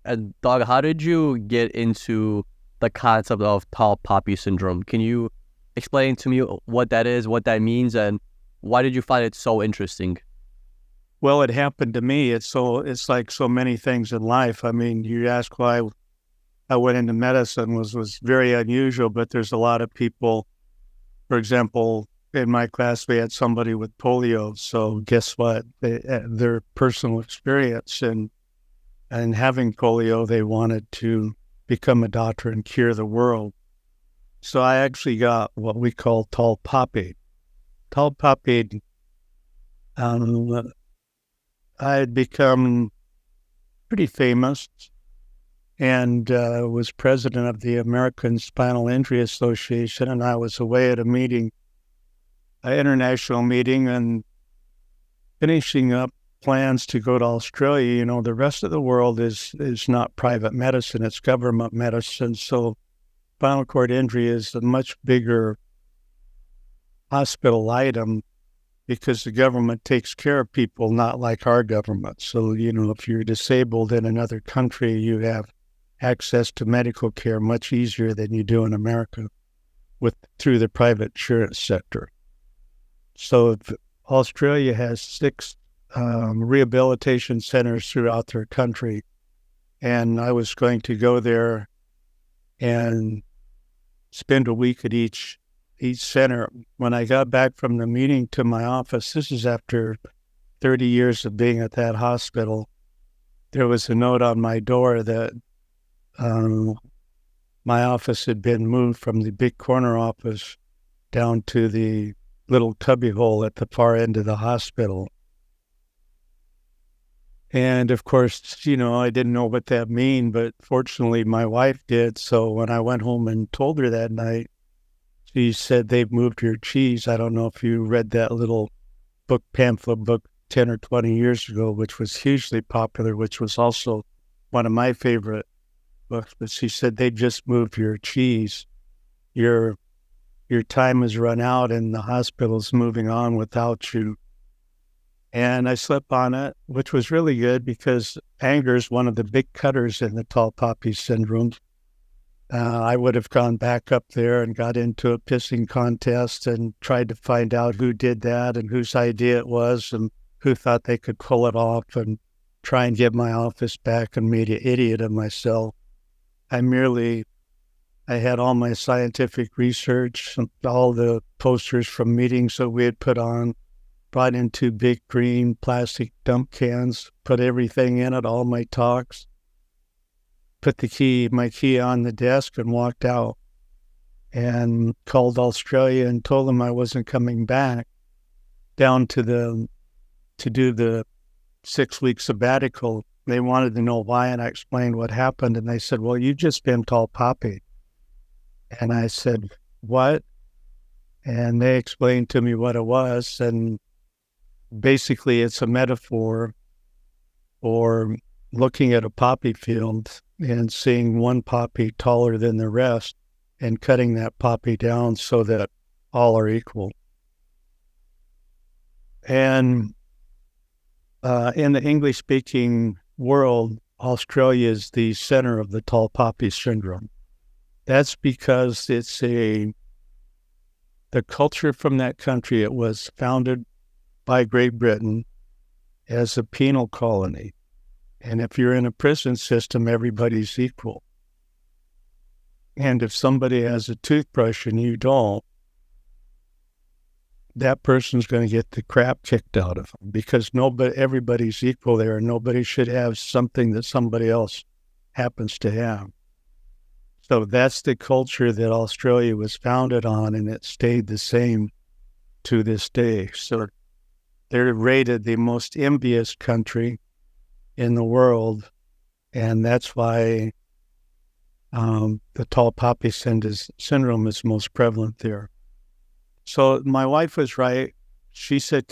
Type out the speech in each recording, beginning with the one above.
And Doug, how did you get into the concept of tall poppy syndrome? Can you explain to me what that is, what that means, and why did you find it so interesting? Well, it happened to me. It's like so many things in life. I mean, you ask why I went into medicine was very unusual, but there's a lot of people. For example, in my class, we had somebody with polio. So guess what? Their personal experience and having polio, they wanted to become a doctor and cure the world. So I actually got what we call tall poppy. Tall poppy. Um, I had become pretty famous and was president of the American Spinal Injury Association. And I was away at a meeting, an international meeting, and finishing up plans to go to Australia. You know, the rest of the world is not private medicine; it's government medicine. So spinal cord injury is a much bigger hospital item because the government takes care of people, not like our government. So, you know, if you're disabled in another country, you have access to medical care much easier than you do in America with through the private insurance sector. So Australia has six rehabilitation centers throughout their country, and I was going to go there and spend a week at each center. When I got back from the meeting to my office, this is after 30 years of being at that hospital, there was a note on my door that um, my office had been moved from the big corner office down to the little cubbyhole at the far end of the hospital. And of course, you know, I didn't know what that mean, but fortunately my wife did. So when I went home and told her that night, she said, they've moved your cheese. I don't know if you read that little pamphlet book 10 or 20 years ago, which was hugely popular, which was also one of my favorite books. But she said, they just moved your cheese. Your your time has run out and the hospital's moving on without you. And I slept on it, which was really good because anger is one of the big cutters in the tall poppy syndrome. I would have gone back up there and got into a pissing contest and tried to find out who did that and whose idea it was and who thought they could pull it off and try and get my office back and made an idiot of myself. I merely, I had all my scientific research, all the posters from meetings that we had put on, brought in two big green plastic dump cans, put everything in it, all my talks, put my key on the desk and walked out and called Australia and told them I wasn't coming back down to do the 6 week sabbatical. They wanted to know why, and I explained what happened. And they said, well, you just been tall poppy. And I said, what? And they explained to me what it was. And basically, it's a metaphor for looking at a poppy field and seeing one poppy taller than the rest and cutting that poppy down so that all are equal. And in the English speaking world, Australia is the center of the tall poppy syndrome. That's because the culture from that country, it was founded by Great Britain as a penal colony. And if you're in a prison system, everybody's equal. And if somebody has a toothbrush and you don't, that person's going to get the crap kicked out of them because everybody's equal there and nobody should have something that somebody else happens to have. So that's the culture that Australia was founded on, and it stayed the same to this day. So they're rated the most envious country in the world, and that's why the tall poppy syndrome is most prevalent there. So my wife was right. She said,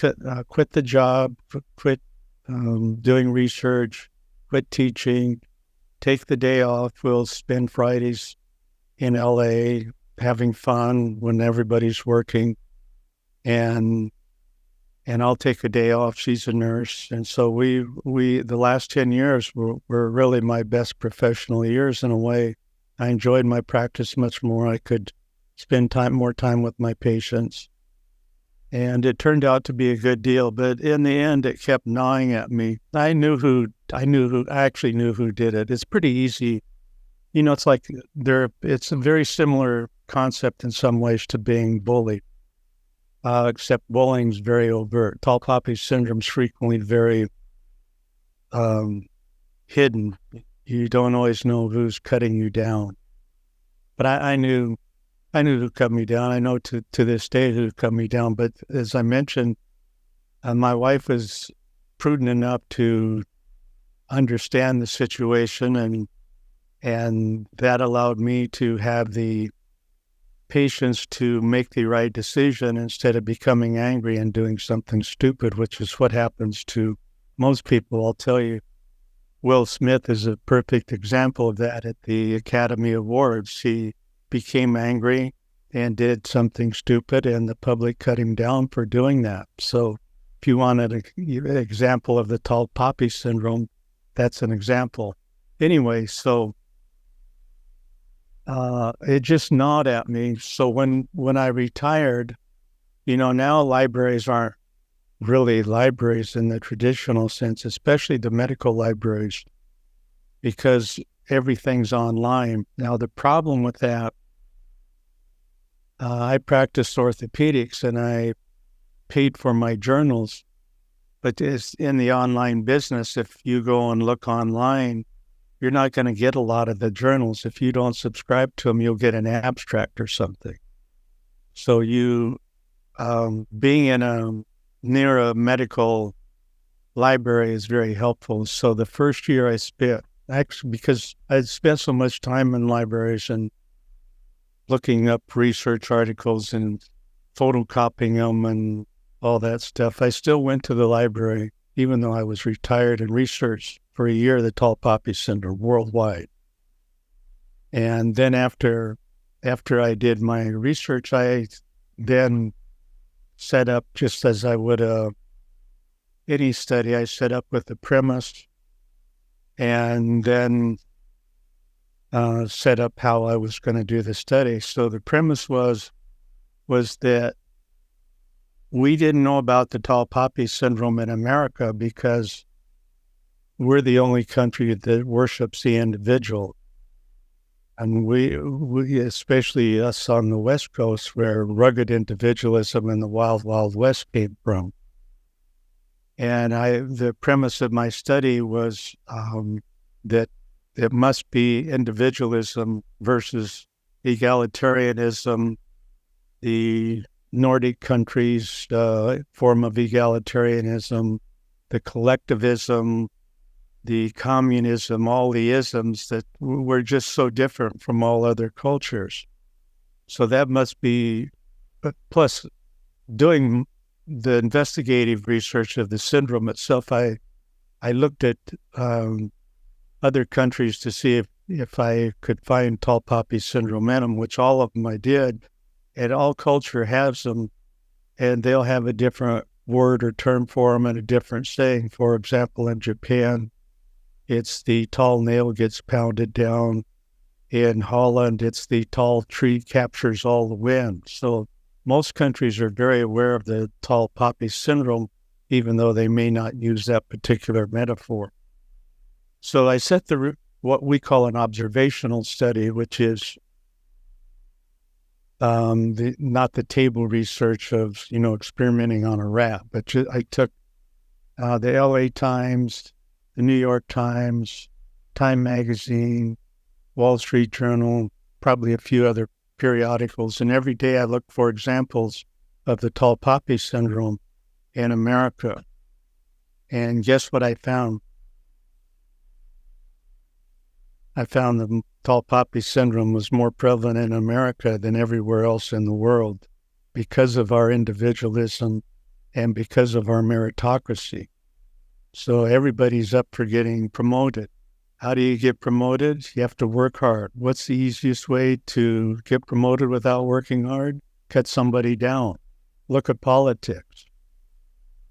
quit the job, quit doing research, quit teaching, take the day off. We'll spend Fridays in LA having fun when everybody's working. And and I'll take a day off. She's a nurse. And so the last 10 years were really my best professional years in a way. I enjoyed my practice much more. I could spend more time with my patients. And it turned out to be a good deal, but in the end, it kept gnawing at me. I actually knew who did it. It's pretty easy. It's like it's a very similar concept in some ways to being bullied, except bullying's very overt. Tall poppy syndrome's frequently very hidden. You don't always know who's cutting you down. But I knew who cut me down. I know to this day who cut me down. But as I mentioned, my wife was prudent enough to understand the situation, and that allowed me to have the patience to make the right decision instead of becoming angry and doing something stupid, which is what happens to most people. I'll tell you, Will Smith is a perfect example of that at the Academy Awards. He became angry and did something stupid, and the public cut him down for doing that. So if you wanted an example of the tall poppy syndrome, that's an example. Anyway, so it just gnawed at me. So when I retired, now libraries aren't really libraries in the traditional sense, especially the medical libraries, because everything's online. Now, the problem with that, I practiced orthopedics and I paid for my journals, but it's in the online business. If you go and look online, you're not going to get a lot of the journals. If you don't subscribe to them, you'll get an abstract or something. So being near a medical library is very helpful. So the first year I spent, actually, because I spent so much time in libraries and looking up research articles and photocopying them and all that stuff, I still went to the library, even though I was retired, and researched for a year the tall poppy syndrome worldwide. And then after I did my research, I then set up, just as I would any study, I set up with the premise and then set up how I was going to do the study. So the premise was that we didn't know about the tall poppy syndrome in America because we're the only country that worships the individual. And we, especially us on the West Coast, where rugged individualism and the wild, wild West came from. And the premise of my study was that it must be individualism versus egalitarianism, the Nordic countries' form of egalitarianism, the collectivism, the communism, all the isms that were just so different from all other cultures. So that must be, plus doing the investigative research of the syndrome itself, I looked at other countries to see if I could find tall poppy syndrome in them, which all of them I did. And all culture has them, and they'll have a different word or term for them and a different saying. For example, in Japan, it's the tall nail gets pounded down. In Holland, it's the tall tree captures all the wind. So most countries are very aware of the tall poppy syndrome, even though they may not use that particular metaphor. So I set what we call an observational study, which is not the table research of, experimenting on a rat, but I took the LA Times, the New York Times, Time Magazine, Wall Street Journal, probably a few other periodicals, and every day I looked for examples of the tall poppy syndrome in America. And guess what I found? I found the tall poppy syndrome was more prevalent in America than everywhere else in the world because of our individualism and because of our meritocracy. So everybody's up for getting promoted. How do you get promoted? You have to work hard. What's the easiest way to get promoted without working hard? Cut somebody down. Look at politics.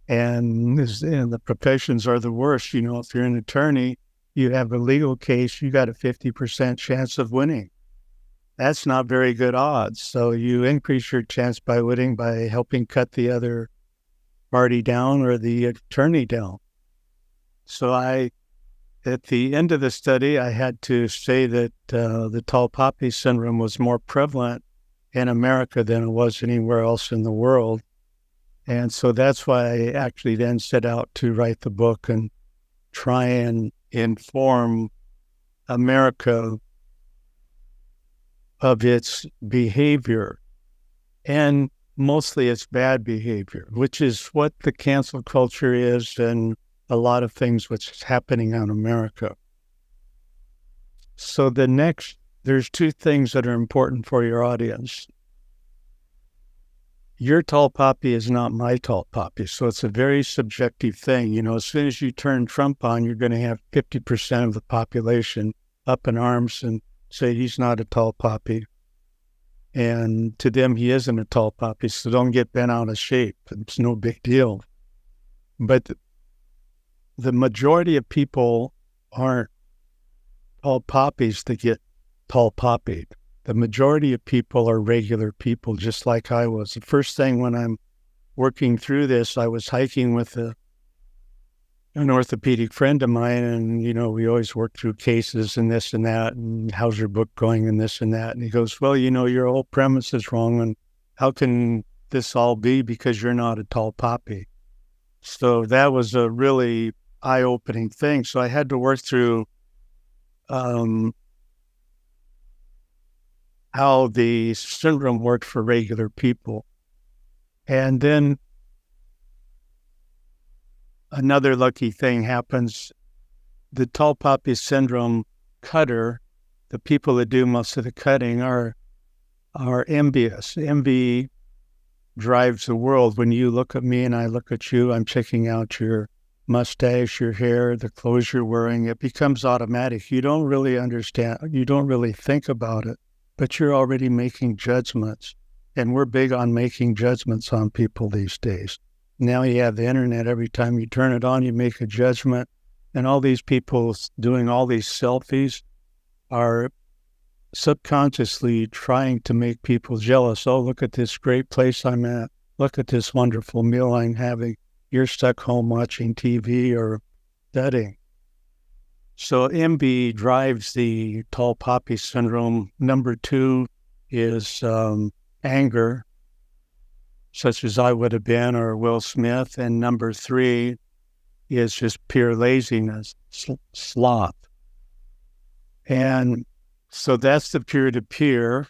And the professions are the worst. You know, if you're an attorney, you have a legal case, you got a 50% chance of winning. That's not very good odds. So you increase your chance by winning by helping cut the other party down or the attorney down. So at the end of the study, I had to say that the tall poppy syndrome was more prevalent in America than it was anywhere else in the world. And so that's why I actually then set out to write the book and try and inform America of its behavior, and mostly it's bad behavior, which is what the cancel culture is and a lot of things what's happening in America. So there's two things that are important for your audience. Your tall poppy is not my tall poppy. So it's a very subjective thing. You know, as soon as you turn Trump on, you're going to have 50% of the population up in arms and say he's not a tall poppy. And to them, he isn't a tall poppy. So don't get bent out of shape. It's no big deal. But the majority of people aren't tall poppies that get tall poppied. The majority of people are regular people, just like I was. The first thing when I'm working through this, I was hiking with an orthopedic friend of mine, and, you know, we always work through cases and this and that, and how's your book going and this and that. And he goes, well, you know, your whole premise is wrong, and how can this all be because you're not a tall poppy? So that was a really eye-opening thing. So I had to work through how the syndrome worked for regular people. And then another lucky thing happens. The tall poppy syndrome cutter, the people that do most of the cutting are envious. Envy drives the world. When you look at me and I look at you, I'm checking out your mustache, your hair, the clothes you're wearing. It becomes automatic. You don't really understand. You don't really think about it, but you're already making judgments. And we're big on making judgments on people these days. Now you have the internet. Every time you turn it on, you make a judgment. And all these people doing all these selfies are subconsciously trying to make people jealous. Oh, look at this great place I'm at. Look at this wonderful meal I'm having. You're stuck home watching TV or studying. So envy drives the tall poppy syndrome. Number two is anger, such as I would have been, or Will Smith. And number three is just pure laziness, sloth. And so that's the peer-to-peer,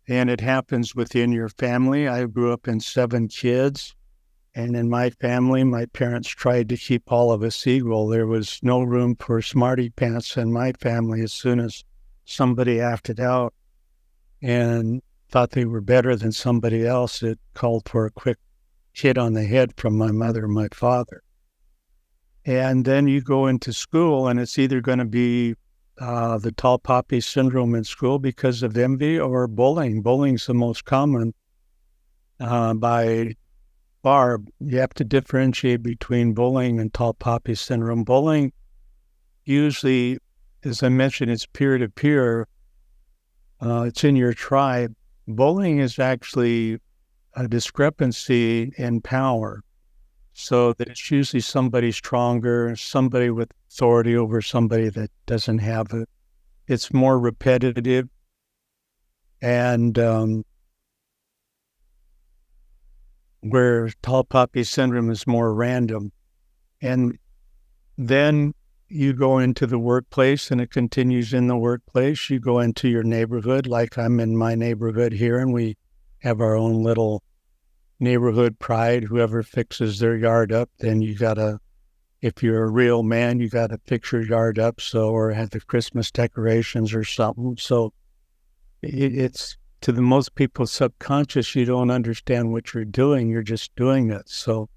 and it happens within your family. I grew up in 7 kids, and in my family, my parents tried to keep all of us equal. There was no room for smarty pants in my family. As soon as somebody acted out and thought they were better than somebody else, it called for a quick hit on the head from my mother and my father. And then you go into school, and it's either going to be the tall poppy syndrome in school because of envy or bullying. Bullying's the most common by far. You have to differentiate between bullying and tall poppy syndrome. Bullying usually, as I mentioned, it's peer-to-peer. It's in your tribe. Bullying is actually a discrepancy in power. So that it's usually somebody stronger, somebody with authority over somebody that doesn't have it. It's more repetitive. And where tall poppy syndrome is more random. And then you go into the workplace, and it continues in the workplace. You go into your neighborhood, like I'm in my neighborhood here, and we have our own little neighborhood pride. Whoever fixes their yard up, then you gotta, if you're a real man, you gotta fix your yard up, or have the Christmas decorations or something. So it's, to the most people, subconscious. You don't understand what you're doing. You're just doing it. So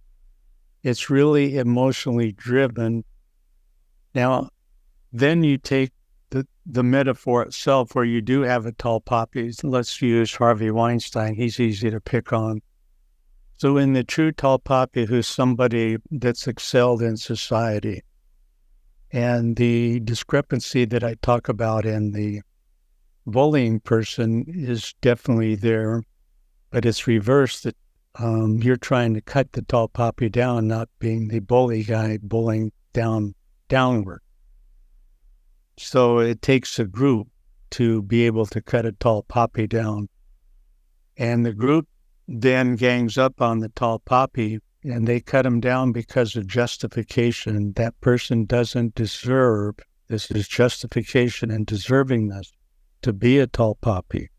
it's really emotionally driven. Now, then you take the metaphor itself, where you do have a tall poppy. Let's use Harvey Weinstein. He's easy to pick on. So in the true tall poppy, who's somebody that's excelled in society, and the discrepancy that I talk about in the bullying person is definitely there, but it's reversed that you're trying to cut the tall poppy down, not being the bully guy bullying downward. So it takes a group to be able to cut a tall poppy down. And the group then gangs up on the tall poppy and they cut him down because of justification. That person doesn't deserve, this is justification and deservingness, to be a tall poppy.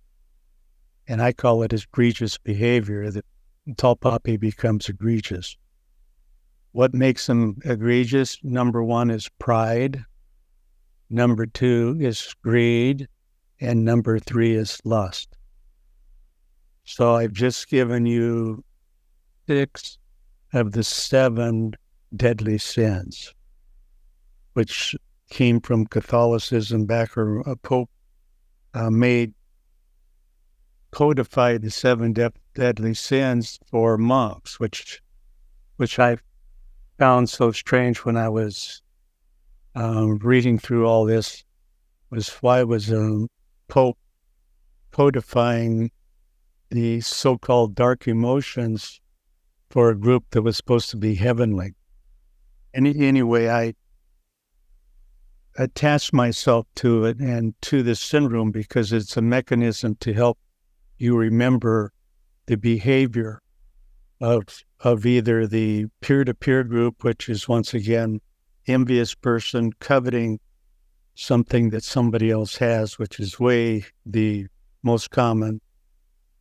And I call it egregious behavior. The tall poppy becomes egregious. What makes them egregious? Number one is pride. Number two is greed. And number three is lust. So I've just given you 6 of the 7 deadly sins, which came from Catholicism back, or a pope codified the 7 deadly sins for monks, which I found so strange when I was reading through all this. Was why was Pope codifying the so-called dark emotions for a group that was supposed to be heavenly. And anyway, I attached myself to it and to this syndrome because it's a mechanism to help you remember the behavior of either the peer-to-peer group, which is once again envious person coveting something that somebody else has, which is way the most common.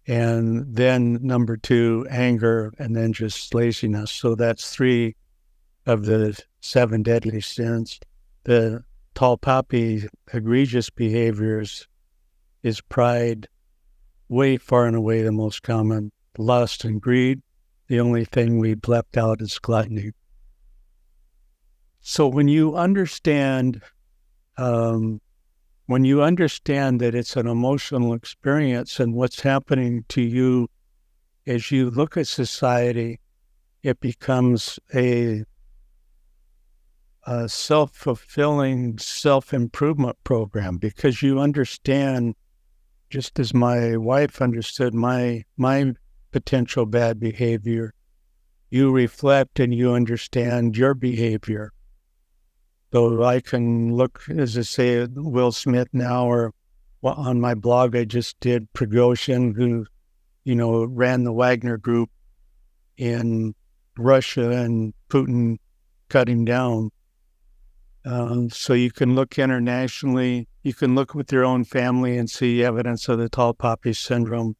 And then number 2, anger, and then just laziness. So that's 3 of the 7 deadly sins. The tall poppy egregious behaviors is pride, way far and away the most common. Lust and greed. The only thing we've left out is gluttony. So when you understand that it's an emotional experience and what's happening to you as you look at society, it becomes a self-fulfilling, self-improvement program, because you understand, just as my wife understood my potential bad behavior, you reflect and you understand your behavior. So I can look, as I say, at Will Smith now, or on my blog I just did Prigozhin, who, ran the Wagner group in Russia, and Putin cut him down. So you can look internationally, you can look with your own family and see evidence of the tall poppy syndrome.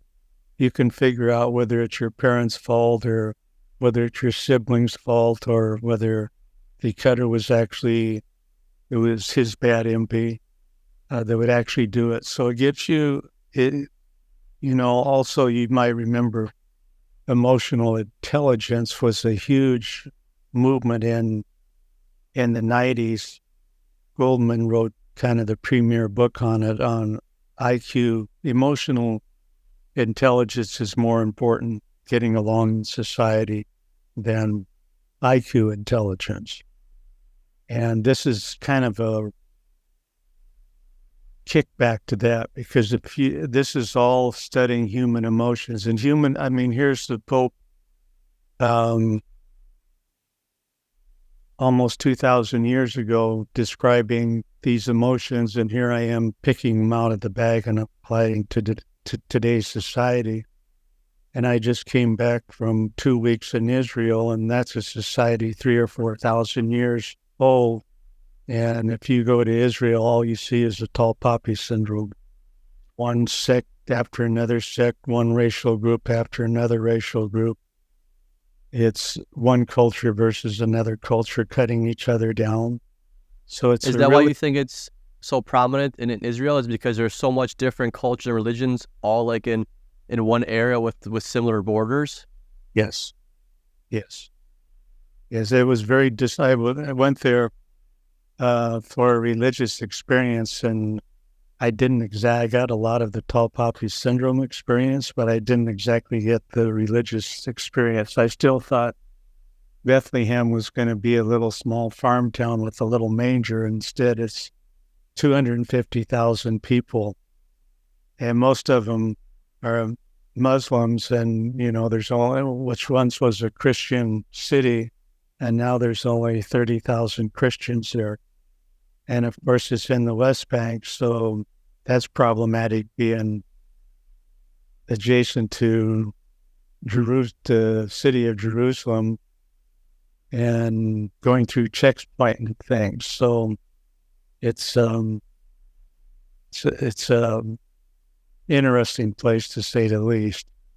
You can figure out whether it's your parents' fault or whether it's your siblings' fault or whether the cutter was actually, it was his bad MP that would actually do it. So it gets you, also you might remember emotional intelligence was a huge movement in the 90s. Goldman wrote kind of the premier book on it, on IQ. Emotional intelligence is more important getting along in society than IQ intelligence. And this is kind of a kickback to that, because this is all studying human emotions and here's the Pope almost 2,000 years ago describing these emotions, and here I am picking them out of the bag and applying to today's society. And I just came back from 2 weeks in Israel, and that's a society 3,000 or 4,000 years old. And if you go to Israel, all you see is the tall poppy syndrome. One sect after another sect, one racial group after another racial group. It's one culture versus another culture cutting each other down. So it's Is that why you think it's so prominent in Israel? Is because there's so much different cultures and religions all like in one area with similar borders? Yes. It was very I went there for a religious experience, and I got a lot of the tall poppy syndrome experience, but I didn't exactly get the religious experience. I still thought Bethlehem was going to be a little small farm town with a little manger. Instead, it's 250,000 people, and most of them are Muslims. And, there's only, which once was a Christian city, and now there's only 30,000 Christians there. And of course, it's in the West Bank, so that's problematic being adjacent to the city of Jerusalem and going through checkpoint and things. So it's a interesting place to say the least.